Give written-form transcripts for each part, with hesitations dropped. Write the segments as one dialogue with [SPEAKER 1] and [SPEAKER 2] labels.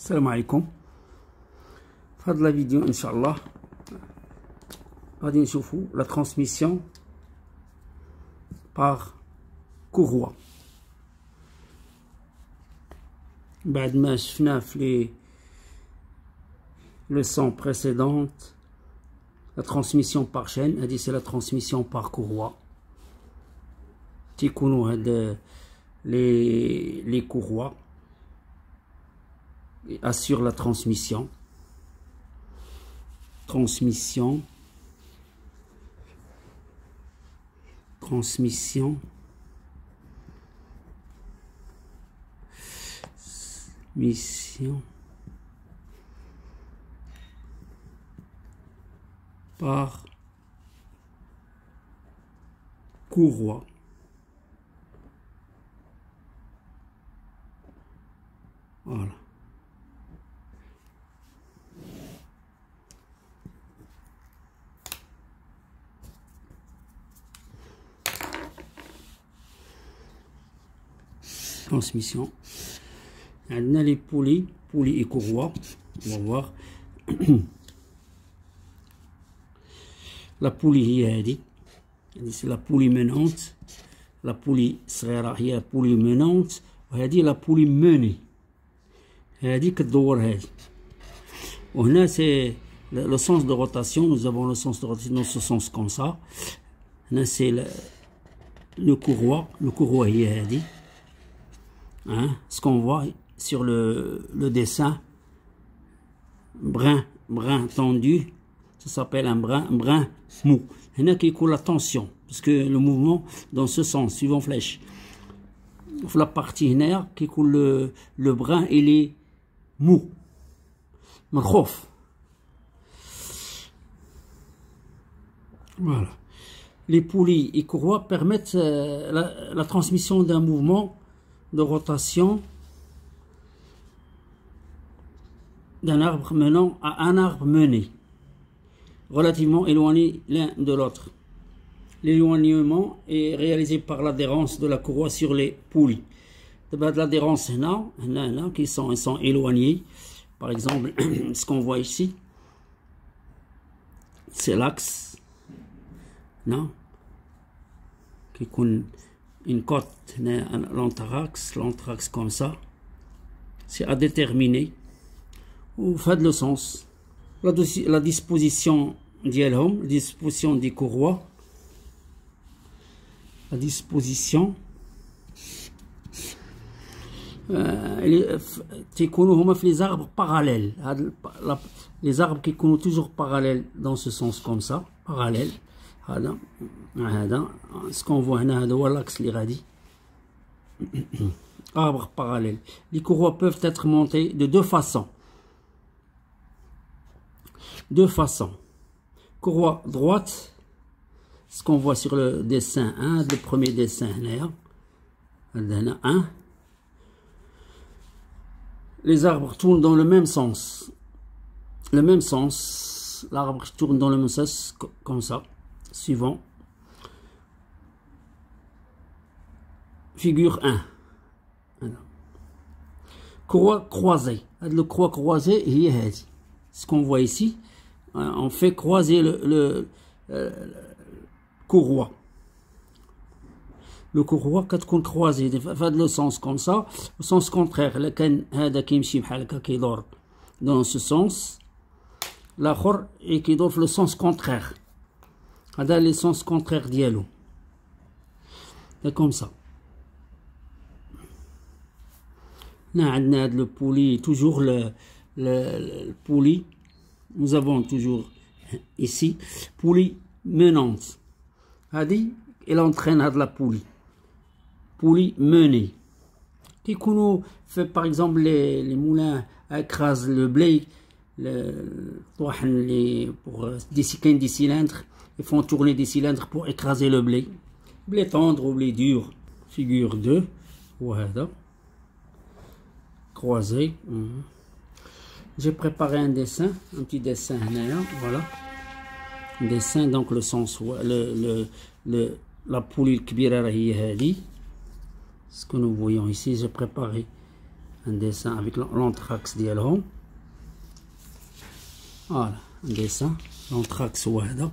[SPEAKER 1] السلام عليكم. في هذا الفيديو ان شاء الله غادي نشوفوا لا ترانسميسيون باغ كوروا. بعد ما شفنا في لي leçons précédentes la transmission par chaîne, هذه c'est la transmission par courroie. تيكونوا هاد les courroies assure la transmission par courroie. Voilà. Transmission. On a les poulies et courroies. On va voir. La poulie هذه c'est la poulie menante. La poulie صغيرة هي la poulie menante. وهذه la poulie menée. هذه كتدور هذه. وهنا c'est le sens de rotation. Nous avons le sens de rotation dans ce sens comme ça. هنا c'est le courroie. Le courroie هي هذه. Hein, ce qu'on voit sur le dessin, brin tendu, ça s'appelle un brin mou. Il y en a qui coule la tension, parce que le mouvement dans ce sens, suivant flèche. La partie nerf qui coule le brin, il est mou. Voilà. Les poulies et courroies permettent la transmission d'un mouvement de rotation d'un arbre menant à un arbre mené, relativement éloigné l'un de l'autre. L'éloignement est réalisé par l'adhérence de la courroie sur les poulies. L'adhérence qui sont éloignés. Par exemple, ce qu'on voit ici, c'est l'axe, non, qui coule une côte, l'anthrax comme ça, c'est à déterminer ou fait le sens. La disposition d'Yelhom, la disposition des courroies, la disposition les arbres parallèles, les arbres qui sont toujours parallèles dans ce sens comme ça, parallèles. Ce qu'on voit là, c'est l'axe اللي غادي. Arbres parallèles. Les courroies peuvent être montées de deux façons. Courroie droite, ce qu'on voit sur le dessin 1, le premier dessin là, 1. Les arbres tournent dans le même sens. L'arbre tourne dans le même sens comme ça. Suivant. Figure 1. Alors. Courroie croisée. Le courroie croisée, ce qu'on voit ici, on fait croiser le courroie. Le courroie, quand on croise, il fait le sens comme ça, le sens contraire. Dans ce sens, l'autre et qui donne le sens contraire. هذا le sens contraire ديالو. C'est comme ça. Là, عندنا هذا le poulie, toujours le poulie. Nous avons toujours ici poulie menante. هذه elle entraîne هذا la poulie menée. Qui كونوا fait par exemple les moulins écrasent le blé, pour des cylindres. Ils font tourner des cylindres pour écraser le blé. Blé tendre ou blé dur. Figure 2. Voilà. Croisé. J'ai préparé un dessin. Un petit dessin là. Voilà. Un dessin, donc le sens. La poulie kbira. Ce que nous voyons ici, j'ai préparé un dessin avec l'anthrax ديالهم. Voilà, un dessin, l'anthrax وهذا.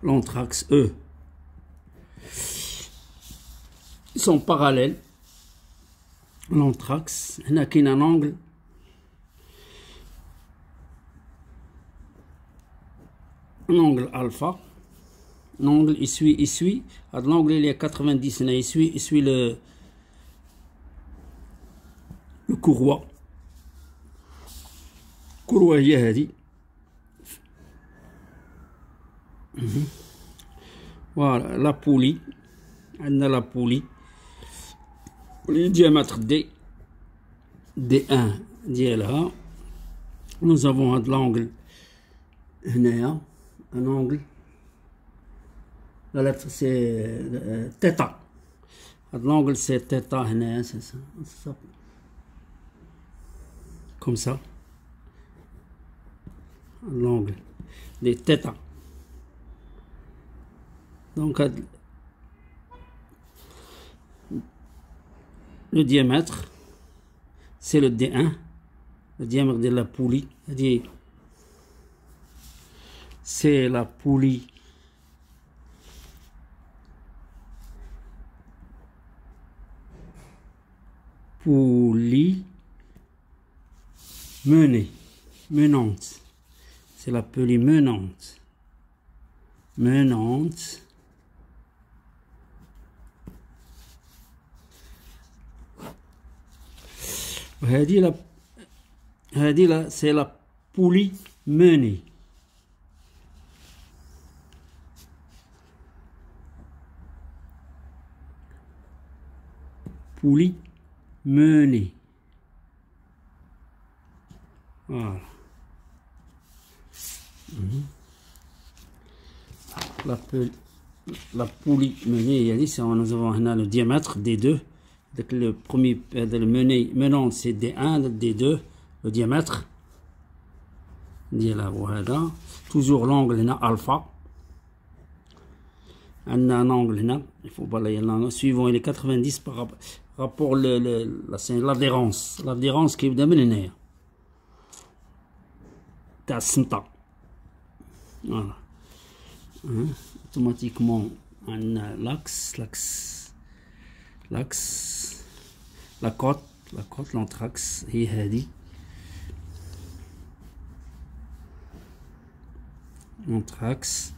[SPEAKER 1] L'anthrax, eux, ils sont parallèles. L'anthrax, il y a un angle. Un angle alpha. Un angle, il suit. L'angle, il est 90, il suit le courroie. Courroie, il y a dit. Voilà, la poulie. On a la poulie. Le diamètre D1 ديالها. Nous avons de l'angle هنايا, un angle. La lettre c'est θ. L'angle c'est θ هنايا, c'est ça. Comme ça. L'angle des θ. Donc le diamètre c'est le D1, le diamètre de la poulie, c'est la poulie menante, c'est la poulie menante. هذه c'est la poulie menée. Poulie menée. Voilà. La poulie menée, nous avons le diamètre D2. Donc le premier, le menant c'est D1, D2, le diamètre. Voilà. Toujours l'angle là, alpha. On a un angle là, il faut balayer là, suivant il est 90 par rapport l'adhérence. L'adhérence qui est de mener. Voilà. Automatiquement on a l'axe, la côte, l'anthrax, et هذه l'anthrax,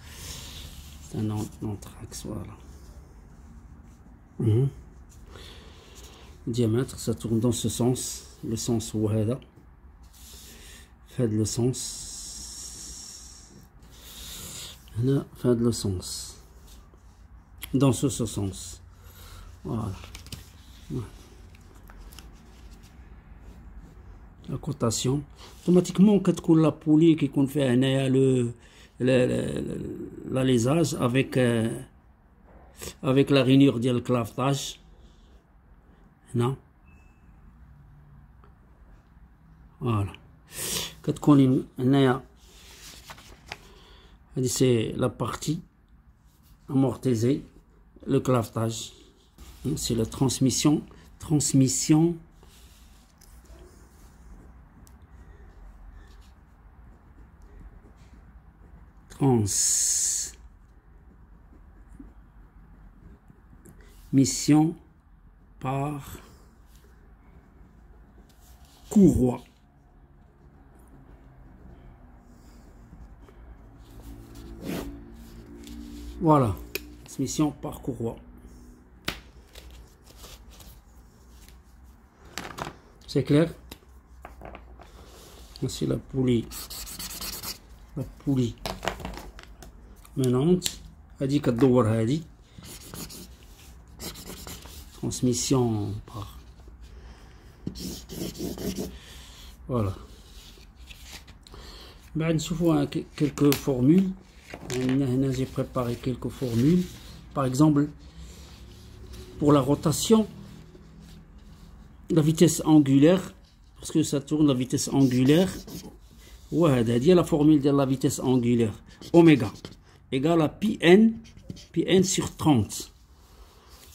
[SPEAKER 1] c'est un anthrax, voilà. Le diamètre, ça tourne dans ce sens, le sens où هذا, fait le sens, هنا fait le sens, dans ce sens. Voilà. La cotation. Automatiquement, quand la poulie qui qu'on fait l'alésage avec la rainure de clavetage. Non. Voilà. Quand on c'est la partie amortisée, le clavetage. C'est la transmission. Transmission par courroie. Voilà, transmission par courroie. C'est clair? Voici la poulie menante. هذه كتدور هذه transmission par, voilà. بعد نشوفوا quelques formules. J'ai préparé quelques formules. Par exemple, pour la rotation, la vitesse angulaire, parce que ça tourne la vitesse angulaire. وهذا هي la formule de la vitesse angulaire. Oméga égale à Pn sur 30.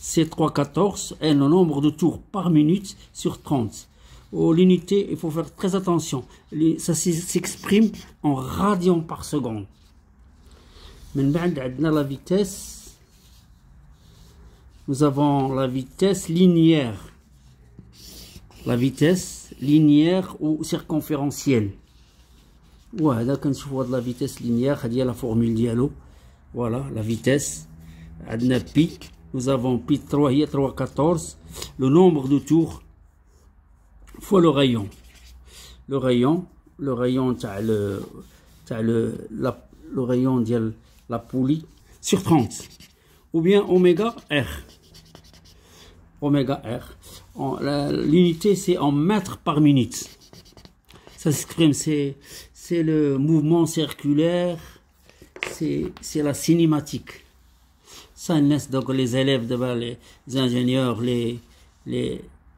[SPEAKER 1] C314 est le nombre de tours par minute sur 30. L'unité, il faut faire très attention. Ça s'exprime en radians par seconde. Maintenant, la vitesse. Nous avons la vitesse linéaire. La vitesse linéaire ou circonférentielle. Ouais, là, quand je vois de la vitesse linéaire, il y a la formule dialogue. Voilà, la vitesse. Pi. Nous avons pi 3, il y a 3,14. Le nombre de tours fois le rayon. Le rayon, le rayon de la poulie sur 30. Ou bien oméga R. Oméga R. L'unité, c'est en mètres par minute. Ça s'exprime, c'est le mouvement circulaire, c'est la cinématique. Ça laisse donc les élèves, les ingénieurs, les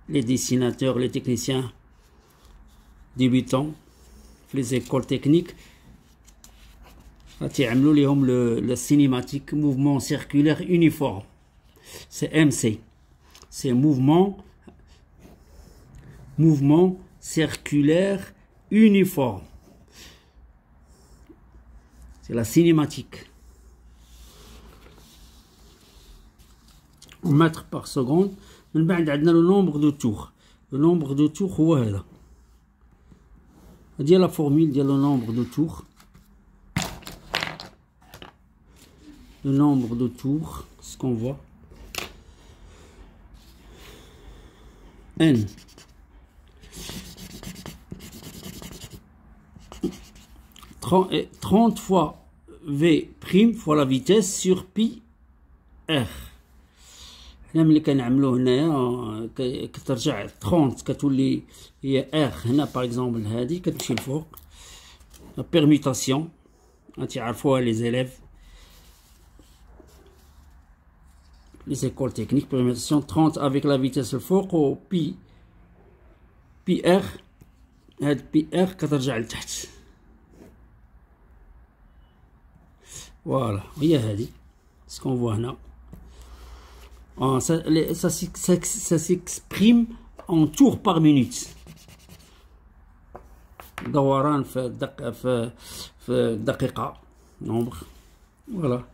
[SPEAKER 1] dessinateurs, les techniciens débutants, les écoles techniques, le cinématique, mouvement circulaire uniforme. C'est MC. C'est mouvement circulaire uniforme. C'est la cinématique. En mètres par seconde. من بعد عندنا le nombre de tours. Le nombre de tours هو هذا. هذه la formule ديال le nombre de tours. Le nombre de tours, ce qu'on voit. N. 30 fois V' fois la vitesse sur pi R. هنا ملي كنعملو هنايا كترجع 30 كتولي هي R هنا باغ اكزومبل هادي كتمشي لفوق لا بيرميتاسيون غتعرفوها لي زيليف les écoles techniques permutation 30 avec la vitesse الفوق و pi R هاد pi R كترجع لتحت فوالا هي هادي سكون فوا هنا ça s'exprime en tours par minute. دوران في دقيقة nombre. Voilà.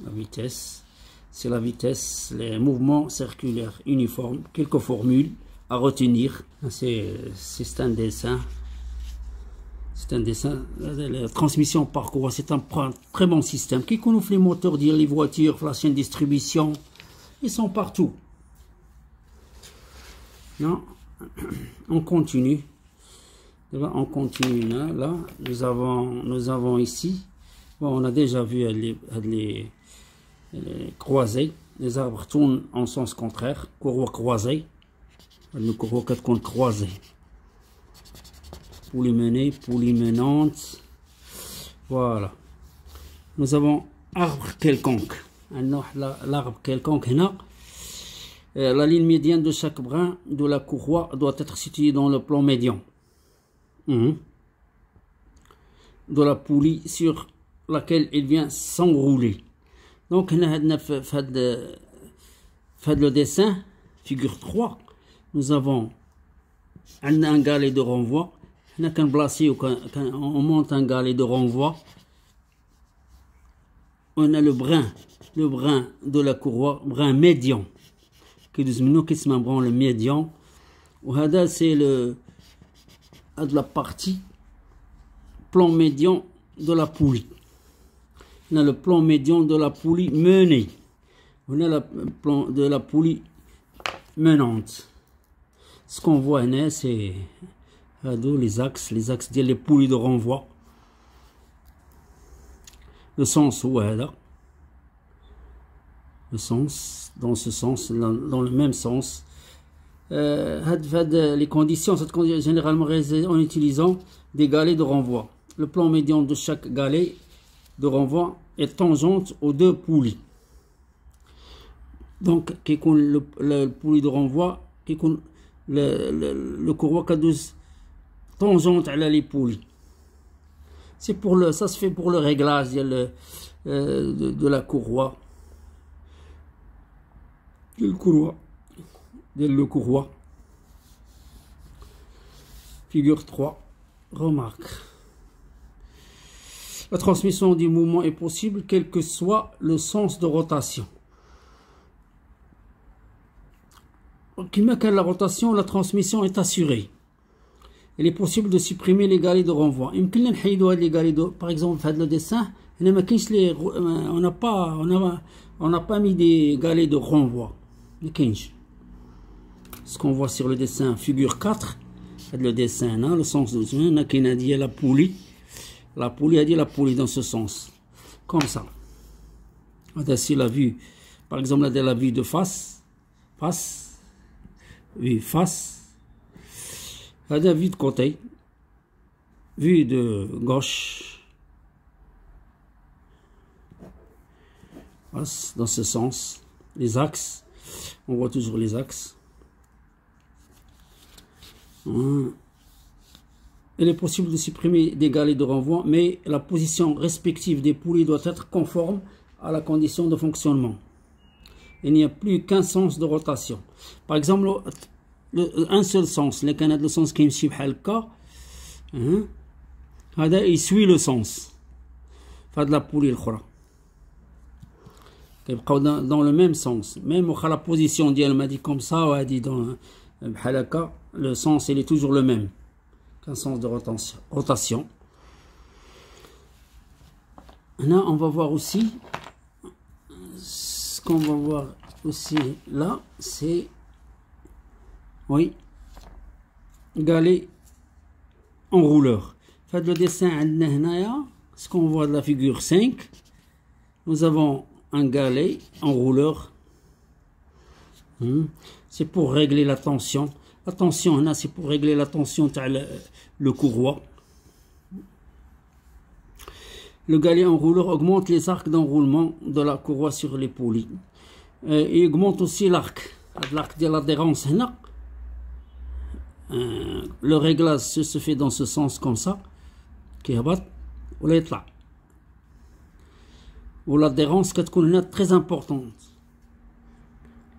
[SPEAKER 1] La vitesse, c'est la vitesse, les mouvements circulaires uniformes. Quelques formules à retenir. C'est un dessin. C'est un dessin. La transmission par courant, c'est un très bon système. Qui connaît les moteurs, les voitures, la chaîne de distribution, ils sont partout. Non, on continue. On continue là. Nous avons ici. Bon, on a déjà vu les croisés. Les arbres tournent en sens contraire. Courroie croisée. Le courroie 4 comptes croisés. Poulie menée, poulie menante. Voilà. Nous avons arbre quelconque. L'arbre quelconque, la ligne médiane de chaque brin de la courroie doit être située dans le plan médian de la poulie sur laquelle il vient s'enrouler. Donc, fait le dessin, figure 3, nous avons un galet de renvoi. Quand on monte un galet de renvoi, on a le brin de la courroie, brin médian. Qui se membre le médian. C'est de la partie plan médian de la poulie. On a le plan médian de la poulie menée. On a le plan de la poulie menante. Ce qu'on voit là, c'est les axes des poulies de renvoi. Le sens où est là. Le sens, dans ce sens, dans le même sens. Les conditions, cette condition généralement réalisée en utilisant des galets de renvoi. Le plan médian de chaque galet de renvoi est tangente aux deux poulies. Donc, le poulie de renvoi, le courroie qui a 12 tangentes à les poulies. C'est pour ça se fait pour le réglage de la courroie. le courroie. Figure 3. Remarque. La transmission du mouvement est possible quel que soit le sens de rotation. Comme la rotation, la transmission est assurée. Il est possible de supprimer les galets de renvoi. Par exemple, le dessin, on n'a pas mis des galets de renvoi. Ce qu'on voit sur le dessin, figure 4, le dessin, le sens de dit la poulie. La poulie a dit la poulie dans ce sens. Comme ça. C'est la vue. Par exemple, là, la vue de face. Vue face. La vue de côté. Vue de gauche. Dans ce sens. Les axes. On voit toujours les axes. Il est possible de supprimer des galets de renvoi, mais la position respective des poulies doit être conforme à la condition de fonctionnement. Il n'y a plus qu'un sens de rotation. Par exemple, un seul sens, le sens qui il suit le sens de la poulie dans le même sens. Même la position d'elle m'a dit comme ça, dans le sens il est toujours le même. Qu'un sens de rotation. Là, on va voir aussi, ce qu'on va voir aussi là, c'est, oui, galet enrouleur. Faites le dessin, ce qu'on voit de la figure 5, nous avons un galet enrouleur. C'est pour régler la tension. La tension, c'est pour régler la tension le courroie. Le galet enrouleur augmente les arcs d'enroulement de la courroie sur les poulies. Il augmente aussi l'arc de l'adhérence. Le réglage se fait dans ce sens comme ça. Ou l'adhérence qui est très importante.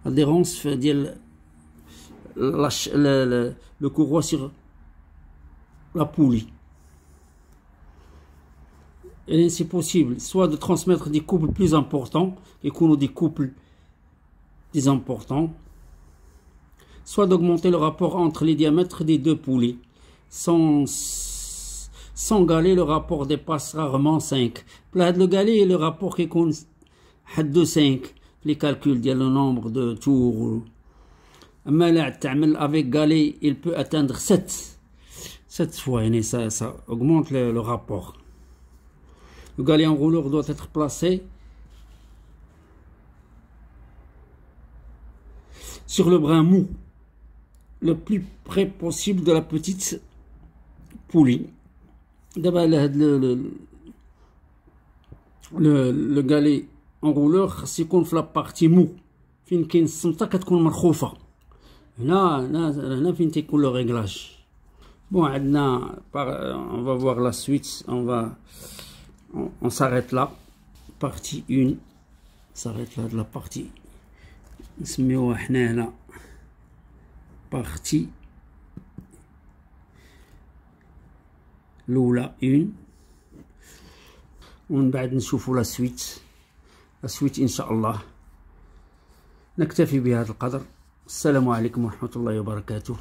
[SPEAKER 1] L'adhérence fait dire le courroie sur la poulie. Et c'est possible soit de transmettre des couples plus importants, et qu'on a des couples plus importants, soit d'augmenter le rapport entre les diamètres des deux poulies. Sans galet, le rapport dépasse rarement 5. Le galet, le rapport qui compte de 5, les calculs le nombre de tours. Avec galet, il peut atteindre 7 fois, ça augmente le rapport. Le galet enrouleur doit être placé sur le brin mou, le plus près possible de la petite poulie. D'abord, le galet enrouleur, c'est qu'on fait la partie mou. Fin qu'il s'entend là, fin t'écoule le réglage. Bon, on va voir la suite. On s'arrête là. Partie 1. S'arrête là de la partie. Partie l'oula 1. ومن بعد نشوفوا لا سويت إن شاء الله. نكتفي بهذا القدر. السلام عليكم ورحمة الله وبركاته.